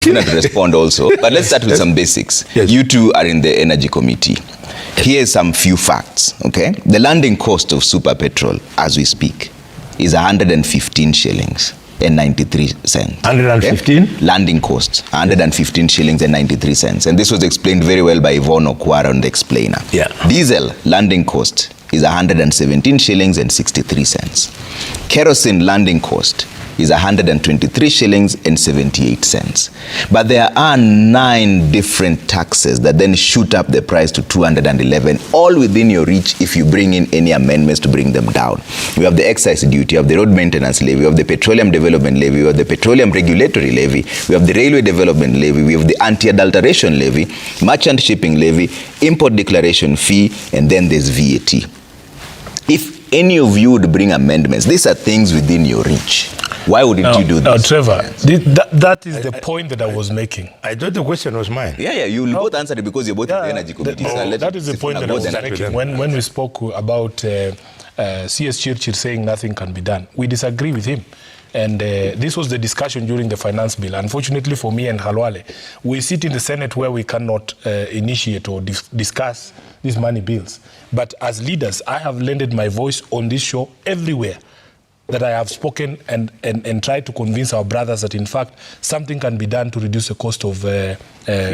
Sifuna to respond also. But let's start with some basics. Yes. You two are in the Energy Committee. Here's some few facts, okay? The landing cost of super petrol, as we speak, is 115 shillings and 93 cents. 115? Okay? Landing cost, 115 shillings and 93 cents. And this was explained very well by Yvonne Okwara on the explainer. Yeah. Diesel landing cost is 117 shillings and 63 cents. Kerosene landing cost is 123 shillings and 78 cents. But there are 9 different taxes that then shoot up the price to 211, all within your reach if you bring in any amendments to bring them down. We have the excise duty, we have the road maintenance levy, we have the petroleum development levy, we have the petroleum regulatory levy, we have the railway development levy, we have the anti-adulteration levy, merchant shipping levy, import declaration fee, and then there's VAT. If any of you would bring amendments, these are things within your reach. Why wouldn't you do this? No, Trevor, that is the point that I was making. I thought the question was mine. Yeah, you both answered it because you're both in the Energy Committee. That is the point that I was making. When we spoke about CS Chirchir saying nothing can be done, we disagree with him. And this was the discussion during the finance bill. Unfortunately for me and Khalwale, we sit in the Senate where we cannot initiate or discuss these money bills. But as leaders, I have lended my voice on this show everywhere that I have spoken and tried to convince our brothers that in fact something can be done to reduce the cost of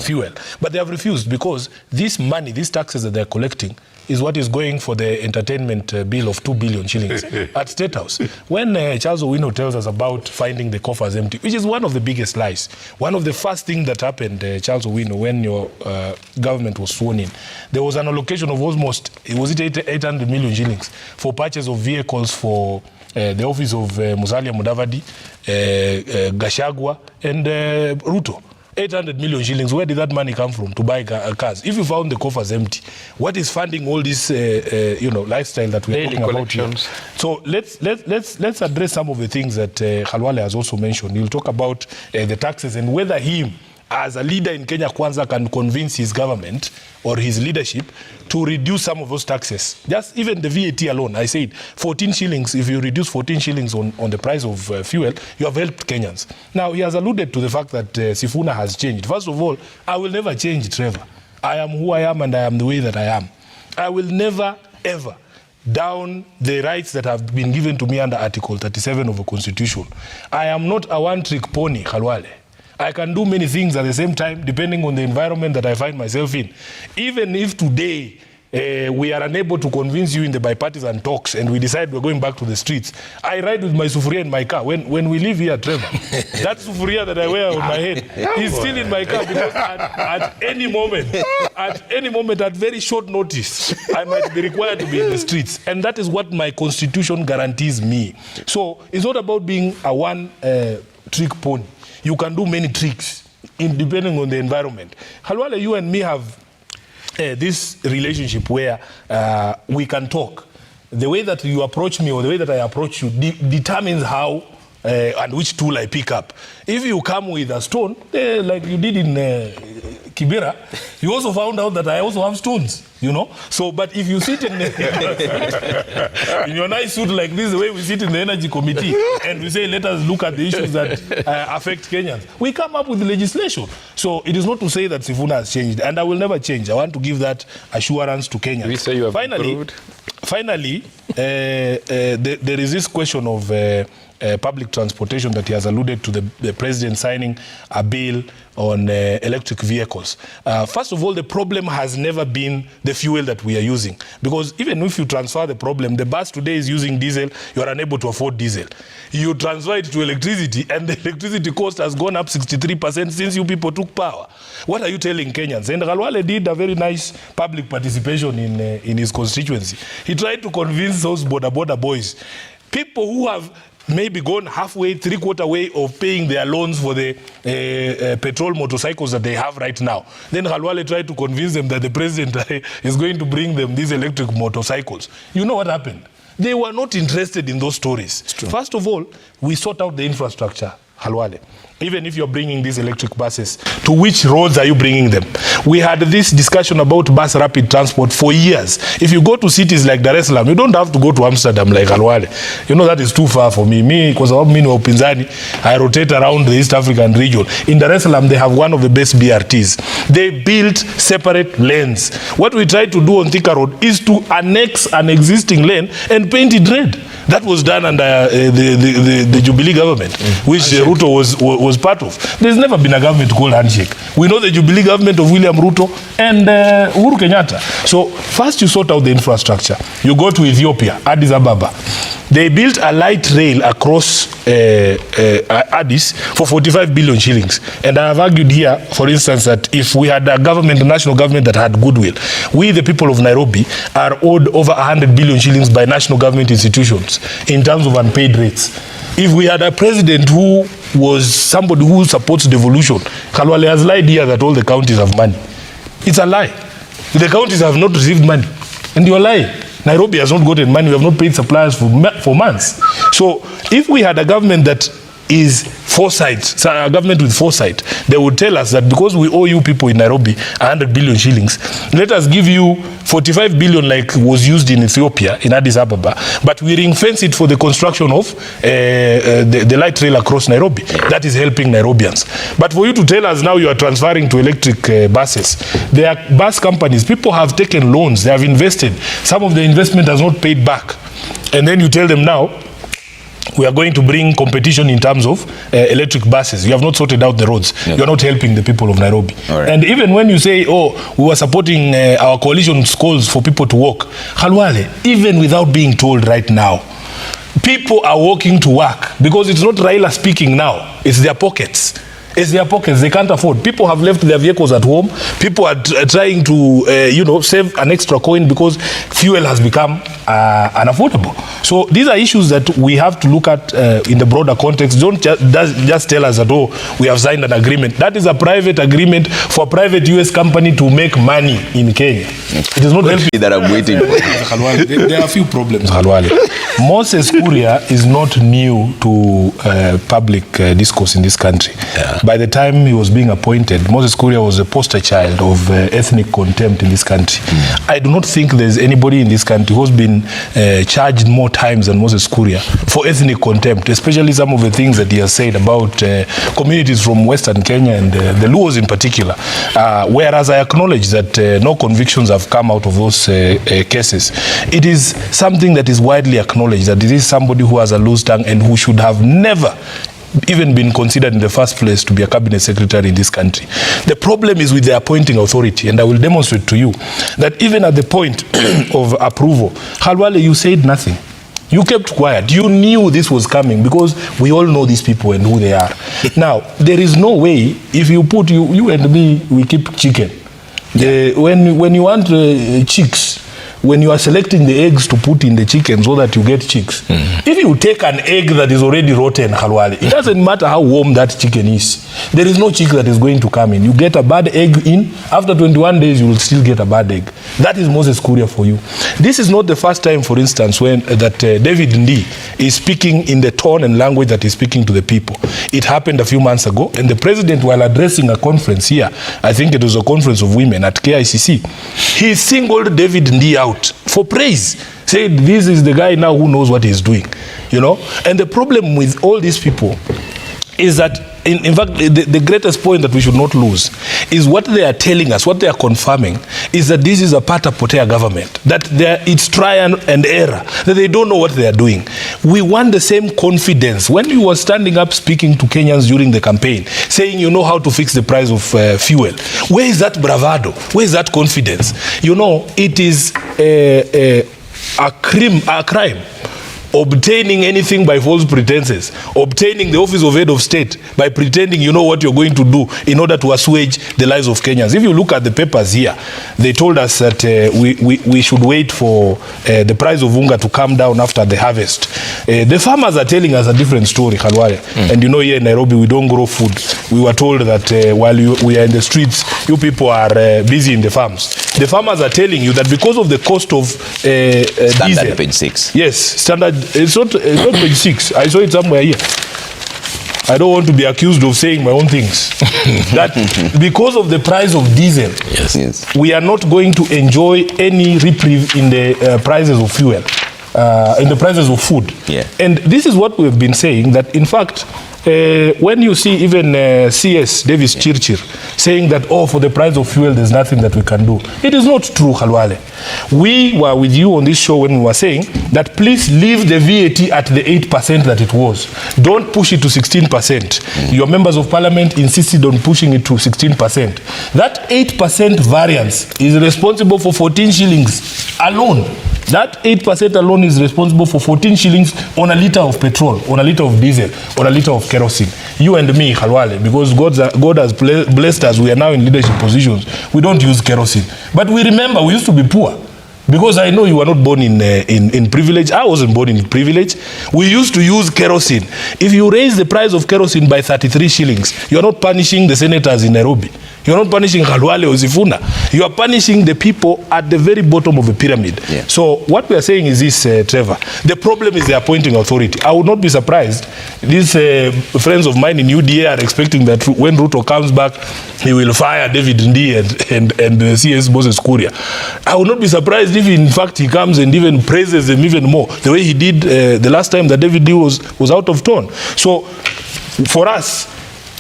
fuel. But they have refused because this money, these taxes that they're collecting is what is going for the entertainment bill of 2 billion shillings at State House. When Charles Owino tells us about finding the coffers empty, which is one of the biggest lies. One of the first things that happened, Charles Owino, when your government was sworn in, there was an allocation of almost, was it 800 million shillings for purchase of vehicles for the office of Musalia Mudavadi, Gachagua, and Ruto. 800 million shillings. Where did that money come from to buy cars? If you found the coffers empty, what is funding all this, lifestyle that we're talking about here? So let's address some of the things that Khalwale has also mentioned. He'll talk about the taxes and whether him, as a leader in Kenya Kwanza, can convince his government or his leadership to reduce some of those taxes. Just even the VAT alone, I said 14 shillings, if you reduce 14 shillings on the price of fuel, you have helped Kenyans. Now, he has alluded to the fact that Sifuna has changed. First of all, I will never change, Trevor. I am who I am and I am the way that I am. I will never, ever down the rights that have been given to me under Article 37 of the Constitution. I am not a one-trick pony, Khalwale. I can do many things at the same time, depending on the environment that I find myself in. Even if today we are unable to convince you in the bipartisan talks and we decide we're going back to the streets, I ride with my sufuria in my car. When we leave here, Trevor, that sufuria that I wear on my head is still in my car because at any moment, at very short notice, I might be required to be in the streets. And that is what my constitution guarantees me. So it's not about being a one-trick pony. You can do many tricks depending on the environment. Khalwale, you and me have this relationship where we can talk. The way that you approach me or the way that I approach you determines how and which tool I pick up. If you come with a stone, like you did in Kibera, you also found out that I also have stones, you know. So, but if you sit in your nice suit like this, the way we sit in the Energy Committee, and we say, let us look at the issues that affect Kenyans, we come up with legislation. So it is not to say that Sifuna has changed, and I will never change. I want to give that assurance to Kenyans. We say you have improved. Finally, there is this question of public transportation that he has alluded to, the president signing a bill on electric vehicles. First of all, the problem has never been the fuel that we are using. Because even if you transfer the problem, the bus today is using diesel, you are unable to afford diesel. You transfer it to electricity, and the electricity cost has gone up 63% since you people took power. What are you telling Kenyans? And Khalwale did a very nice public participation in his constituency. He tried to convince those border boys, people who have maybe gone halfway, three-quarter way of paying their loans for the petrol motorcycles that they have right now. Then Khalwale tried to convince them that the president is going to bring them these electric motorcycles. You know what happened? They were not interested in those stories. First of all, we sort out the infrastructure, Khalwale. Even if you're bringing these electric buses, to which roads are you bringing them? We had this discussion about bus rapid transport for years. If you go to cities like Dar es Salaam, you don't have to go to Amsterdam like Khalwale. You know, that is too far for me. Because of me, I rotate around the East African region. In Dar es Salaam, they have one of the best BRTs. They built separate lanes. What we try to do on Thika Road is to annex an existing lane and paint it red. That was done under the Jubilee government, which Ruto was part of. There's never been a government called handshake. We know the Jubilee government of William Ruto and Uhuru Kenyatta. So first you sort out the infrastructure. You go to Ethiopia, Addis Ababa. They built a light rail across Addis for 45 billion shillings. And I have argued here, for instance, that if we had a government, a national government that had goodwill, we, the people of Nairobi, are owed over 100 billion shillings by national government institutions in terms of unpaid rates. If we had a president who was somebody who supports devolution, Khalwale has lied here that all the counties have money. It's a lie. The counties have not received money. And you're lying. Nairobi has not gotten money. We have not paid suppliers for months. So if we had a government that is foresight, a government with foresight, they would tell us that because we owe you people in Nairobi 100 billion shillings, let us give you 45 billion like was used in Ethiopia, in Addis Ababa, but we ring-fence it for the construction of the light rail across Nairobi. That is helping Nairobians. But for you to tell us now you are transferring to electric buses, there are bus companies, people have taken loans, they have invested. Some of the investment has not paid back. And then you tell them now, we are going to bring competition in terms of electric buses. You have not sorted out the roads. Okay. You are not helping the people of Nairobi. Right. And even when you say, oh, we were supporting our coalition's calls for people to walk, Khalwale, even without being told right now, people are walking to work because it's not Raila speaking now, it's their pockets. It's their pockets. They can't afford. People have left their vehicles at home. People are trying to, save an extra coin because fuel has become unaffordable. So these are issues that we have to look at in the broader context. Don't just tell us that, oh, we have signed an agreement. That is a private agreement for a private US company to make money in Kenya. It is not helping. That I'm waiting for. There are a few problems, Khalwale. Moses Kuria is not new to public discourse in this country. Yeah. By the time he was being appointed, Moses Kuria was a poster child of ethnic contempt in this country. I do not think there's anybody in this country who's been charged more times than Moses Kuria for ethnic contempt, especially some of the things that he has said about communities from Western Kenya and the Luos in particular. Whereas I acknowledge that no convictions have come out of those cases. It is something that is widely acknowledged that this is somebody who has a loose tongue and who should have never even been considered in the first place to be a cabinet secretary in this country. The problem is with the appointing authority, and I will demonstrate to you that even at the point of approval, Khalwale, you said nothing. You kept quiet. You knew this was coming because we all know these people and who they are. Now, there is no way, if you put you and me, we keep chicken. When you want chicks, when you are selecting the eggs to put in the chicken so that you get chicks, if you take an egg that is already rotten, Khalwale, it doesn't matter how warm that chicken is. There is no chick that is going to come in. You get a bad egg in, after 21 days, you will still get a bad egg. That is Moses Kuria for you. This is not the first time, for instance, when David Ndii is speaking in the tone and language that he's speaking to the people. It happened a few months ago, and the president, while addressing a conference here, I think it was a conference of women at KICC, he singled David Ndii out for praise. Said, this is the guy now who knows what he's doing, And the problem with all these people is that, in fact, the greatest point that we should not lose is what they are telling us, what they are confirming, is that this is a Pata Potea government, that it's trial and error, that they don't know what they are doing. We want the same confidence. When you were standing up speaking to Kenyans during the campaign, saying you know how to fix the price of fuel, where is that bravado? Where is that confidence? It is a crime. Obtaining anything by false pretenses, obtaining the office of head of state by pretending you know what you're going to do in order to assuage the lives of Kenyans. If you look at the papers here, they told us that we should wait for the price of unga to come down after the harvest. The farmers are telling us a different story, Khalwale. And here in Nairobi, we don't grow food. We were told that while we are in the streets, you people are busy in the farms. The farmers are telling you that because of the cost of Standard diesel, page 6. Yes, standard. It's not page 6. I saw it somewhere here. I don't want to be accused of saying my own things. That because of the price of diesel, yes, we are not going to enjoy any reprieve in the prices of fuel, in the prices of food. Yeah. And this is what we've been saying, that in fact, when you see even CS Davis Chirchir saying that, oh, for the price of fuel, there's nothing that we can do. It is not true, Khalwale. We were with you on this show when we were saying that please leave the VAT at the 8% that it was. Don't push it to 16%. Your members of parliament insisted on pushing it to 16%. That 8% variance is responsible for 14 shillings alone. That 8% alone is responsible for 14 shillings on a litre of petrol, on a litre of diesel, on a litre of kerosene. You and me, Khalwale, because God has blessed us, we are now in leadership positions. We don't use kerosene. But we remember we used to be poor. Because I know you were not born in privilege. I wasn't born in privilege. We used to use kerosene. If you raise the price of kerosene by 33 shillings, you're not punishing the senators in Nairobi. You're not punishing Khalwale or Sifuna. You are punishing the people at the very bottom of the pyramid. Yeah. So what we are saying is this, Trevor. The problem is the appointing authority. I would not be surprised. These friends of mine in UDA are expecting that when Ruto comes back, he will fire David Ndii and CS Moses Kuria. I would not be surprised if in fact he comes and even praises them even more, the way he did the last time that David Ndii was out of tone. So for us,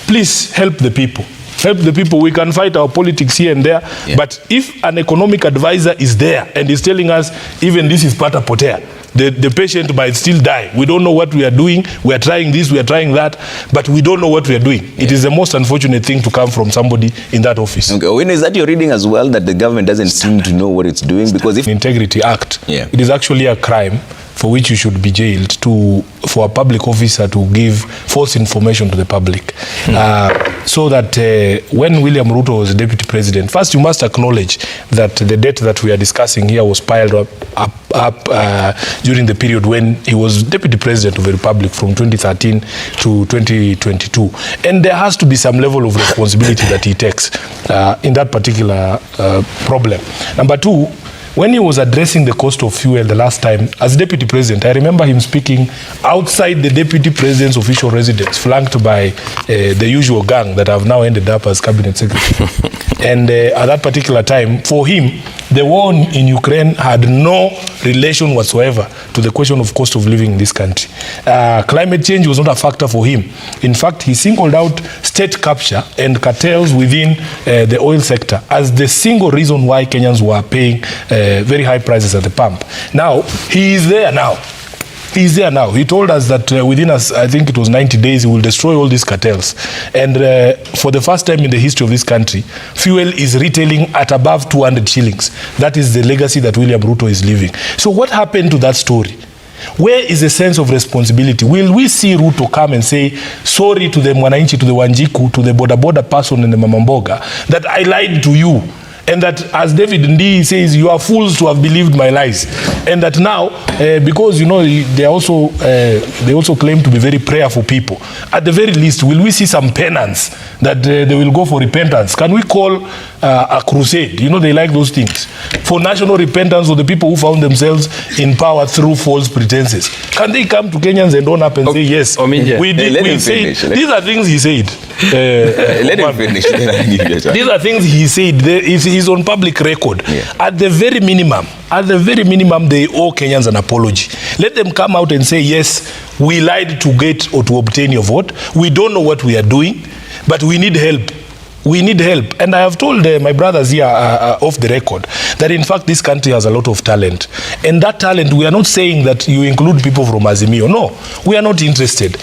please help the people. Help the people. We can fight our politics here and there, but if an economic advisor is there and is telling us even this is pata potea, the patient might still die. We don't know what we are doing. We are trying this, we are trying that, but we don't know what we are doing. It is the most unfortunate thing to come from somebody in that office. Okay, when is that your reading as well, that the government doesn't seem to know what it's doing? Because if Integrity Act, it is actually a crime for which you should be jailed for a public officer to give false information to the public. So that when William Ruto was deputy president, first you must acknowledge that the debt that we are discussing here was piled up during the period when he was deputy president of the republic from 2013 to 2022. And there has to be some level of responsibility that he takes in that particular problem. Number two, when he was addressing the cost of fuel the last time as deputy president, I remember him speaking outside the deputy president's official residence, flanked by the usual gang that have now ended up as cabinet secretary. And at that particular time, for him, the war in Ukraine had no relation whatsoever to the question of cost of living in this country. Climate change was not a factor for him. In fact, he singled out state capture and cartels within the oil sector as the single reason why Kenyans were paying very high prices at the pump. Now, he is there now. He's there now. He told us that within us, I think it was 90 days, he will destroy all these cartels. And for the first time in the history of this country, fuel is retailing at above 200 shillings. That is the legacy that William Ruto is leaving. So what happened to that story? Where is the sense of responsibility? Will we see Ruto come and say, sorry to the Mwananchi, to the Wanjiku, to the border person and the Mamamboga, that I lied to you? And that, as David Ndii says, you are fools to have believed my lies. And that now, because you know they also claim to be very prayerful people. At the very least, will we see some penance that they will go for repentance? Can we call a crusade? You know, they like those things. For national repentance of the people who found themselves in power through false pretenses. Can they come to Kenyans and own up and say, yes, we did? We said, these are things he said. Let him finish. These are things he said. He's on public record. At the very minimum, they owe Kenyans an apology. Let them come out and say, yes, we lied to get or to obtain your vote. We don't know what we are doing, but we need help. We need help. And I have told my brothers here off the record that in fact this country has a lot of talent. And that talent, we are not saying that you include people from Azimio. No, we are not interested.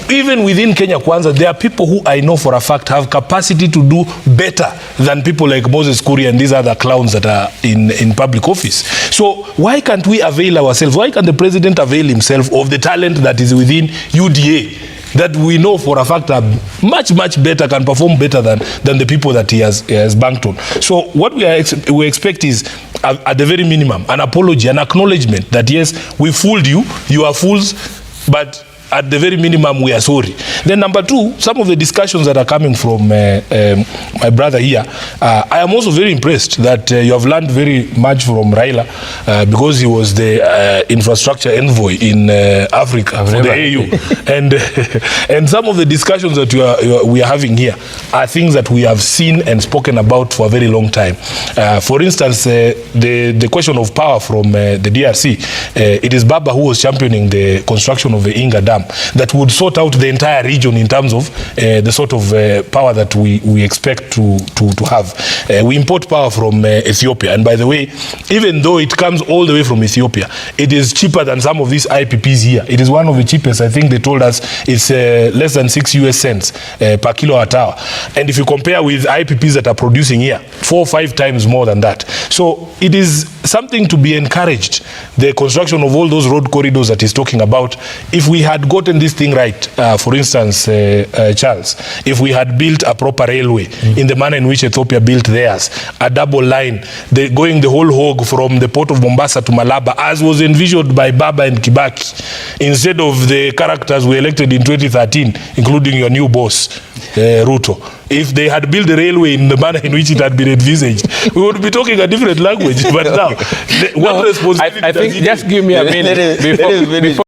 Even within Kenya Kwanza, there are people who I know for a fact have capacity to do better than people like Moses Kuria and these other clowns that are in public office. So why can't we avail ourselves? Why can't the president avail himself of the talent that is within UDA? That we know for a fact are much better, can perform better than the people that he has banked on. So what we expect is, at the very minimum, an apology, an acknowledgement that yes, we fooled you, you are fools, but at the very minimum, we are sorry. Then number two, some of the discussions that are coming from my brother here, I am also very impressed that you have learned very much from Raila because he was the infrastructure envoy in Africa for the AU. And some of the discussions that we are having here are things that we have seen and spoken about for a very long time. For instance, the question of power from the DRC, it is Baba who was championing the construction of the Inga Dam that would sort out the entire region in terms of the sort of power that we expect to have. We import power from Ethiopia, and by the way, even though it comes all the way from Ethiopia, it is cheaper than some of these IPPs here. It is one of the cheapest. I think they told us it's less than 6 US cents per kilowatt hour. And if you compare with IPPs that are producing here, 4 or 5 times more than that. So it is something to be encouraged, the construction of all those road corridors that he's talking about. If we had gotten this thing right, for instance, Charles, if we had built a proper railway in the manner in which Ethiopia built theirs, a double line, going the whole hog from the port of Mombasa to Malaba, as was envisioned by Baba and Kibaki, instead of the characters we elected in 2013, including your new boss, Ruto. If they had built the railway in the manner in which it had been envisaged, we would be talking a different language. But now, what responsibility I think, just give me a minute before